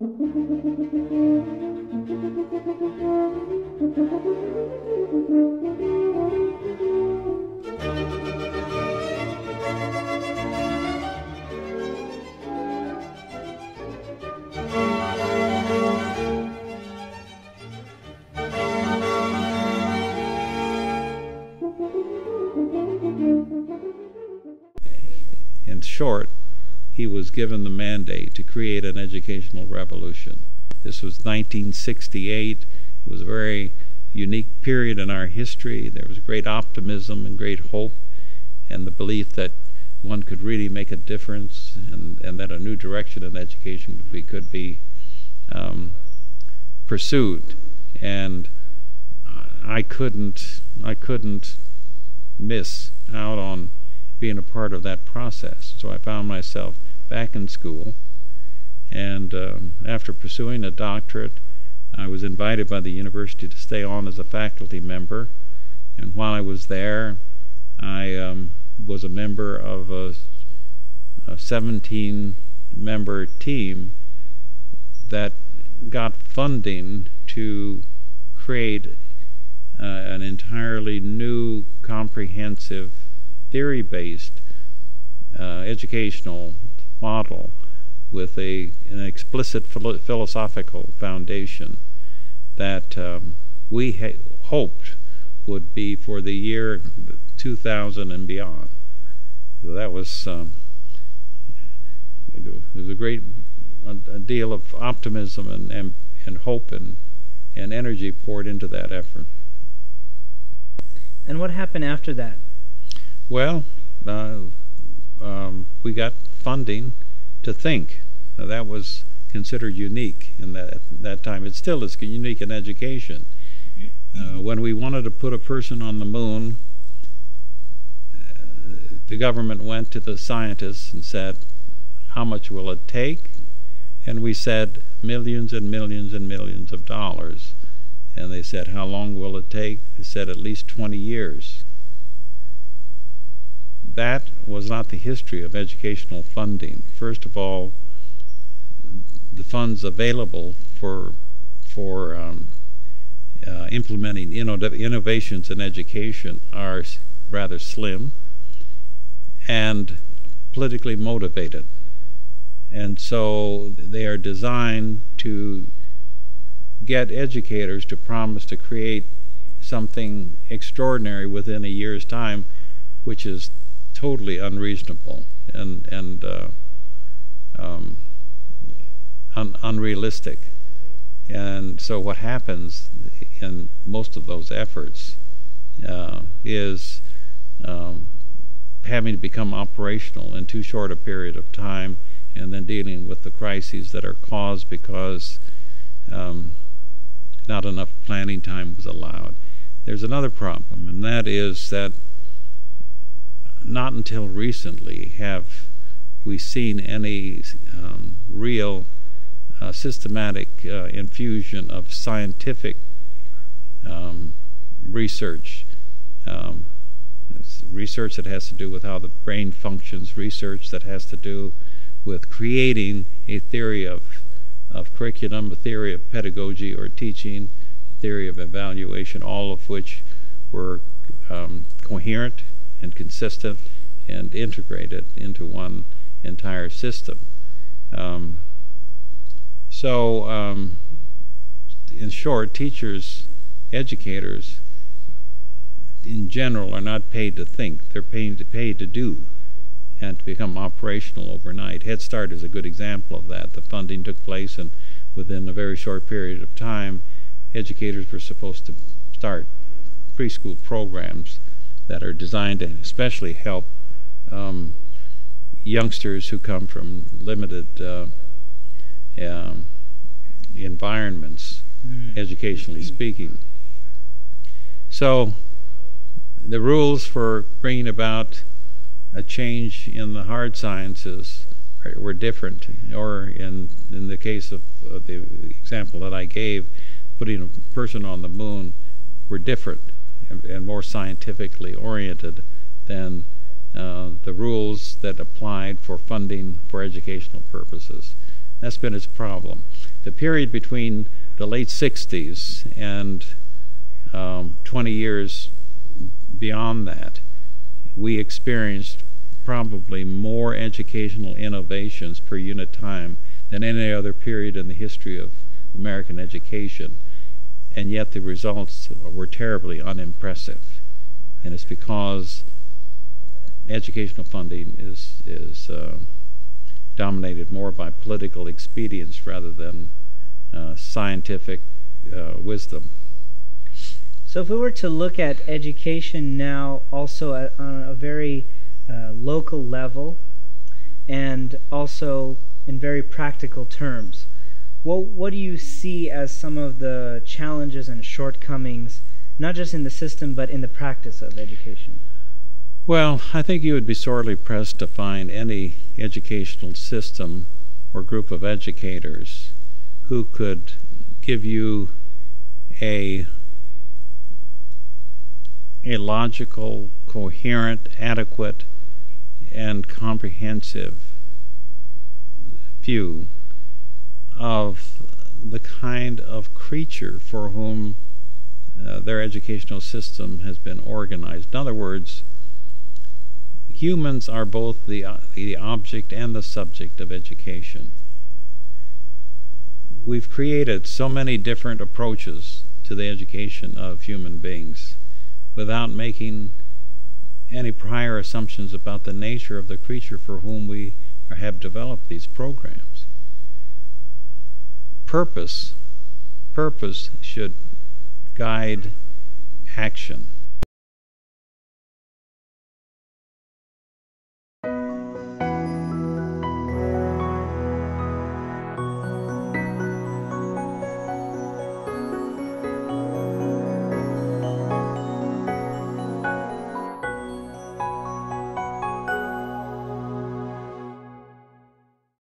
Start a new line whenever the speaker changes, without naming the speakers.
In short, he was given the mandate to create an educational revolution. This was 1968. It was a very unique period in our history. There was great optimism and great hope and the belief that one could really make a difference and that a new direction in education could be pursued. And I couldn't miss out on being a part of that process. So I found myself back in school, and after pursuing a doctorate, I was invited by the university to stay on as a faculty member. And while I was there, I was a member of a 17-member team that got funding to create an entirely new, comprehensive, theory-based educational model with an explicit philosophical foundation that we hoped would be for the year 2000 and beyond. So that was a great deal of optimism and hope and energy poured into that effort.
And what happened after that?
Well, we got funding to think. Now, that was considered unique in that time. It still is unique in education. When we wanted to put a person on the moon, the government went to the scientists and said, how much will it take? And we said millions and millions and millions of dollars. And they said, how long will it take? They said at least 20 years. That was not the history of educational funding. First of all, the funds available for implementing innovations in education are rather slim and politically motivated. And so they are designed to get educators to promise to create something extraordinary within a year's time, which is totally unreasonable and unrealistic. And so what happens in most of those efforts is having to become operational in too short a period of time, and then dealing with the crises that are caused because not enough planning time was allowed. There's another problem, and that is that not until recently have we seen any real systematic infusion of scientific research. Research that has to do with how the brain functions, research that has to do with creating a theory of curriculum, a theory of pedagogy or teaching, a theory of evaluation, all of which were coherent and consistent and integrated into one entire system. In short, teachers, educators in general are not paid to think. They're paid to do and to become operational overnight. Head Start is a good example of that. The funding took place, and within a very short period of time, educators were supposed to start preschool programs that are designed to especially help youngsters who come from limited environments, educationally speaking. So the rules for bringing about a change in the hard sciences were different, or in the case of the example that I gave, putting a person on the moon, were different and more scientifically oriented than the rules that applied for funding for educational purposes. That's been its problem. The period between the late 60s and 20 years beyond that, we experienced probably more educational innovations per unit time than any other period in the history of American education, and yet the results were terribly unimpressive. And it's because educational funding is dominated more by political expedience rather than scientific wisdom.
So if we were to look at education now also on a very local level and also in very practical terms, what do you see as some of the challenges and shortcomings, not just in the system but in the practice of education?
Well, I think you would be sorely pressed to find any educational system or group of educators who could give you a logical, coherent, adequate, and comprehensive view of the kind of creature for whom their educational system has been organized. In other words, humans are both the object and the subject of education. We've created so many different approaches to the education of human beings without making any prior assumptions about the nature of the creature for whom we have developed these programs. Purpose should guide action.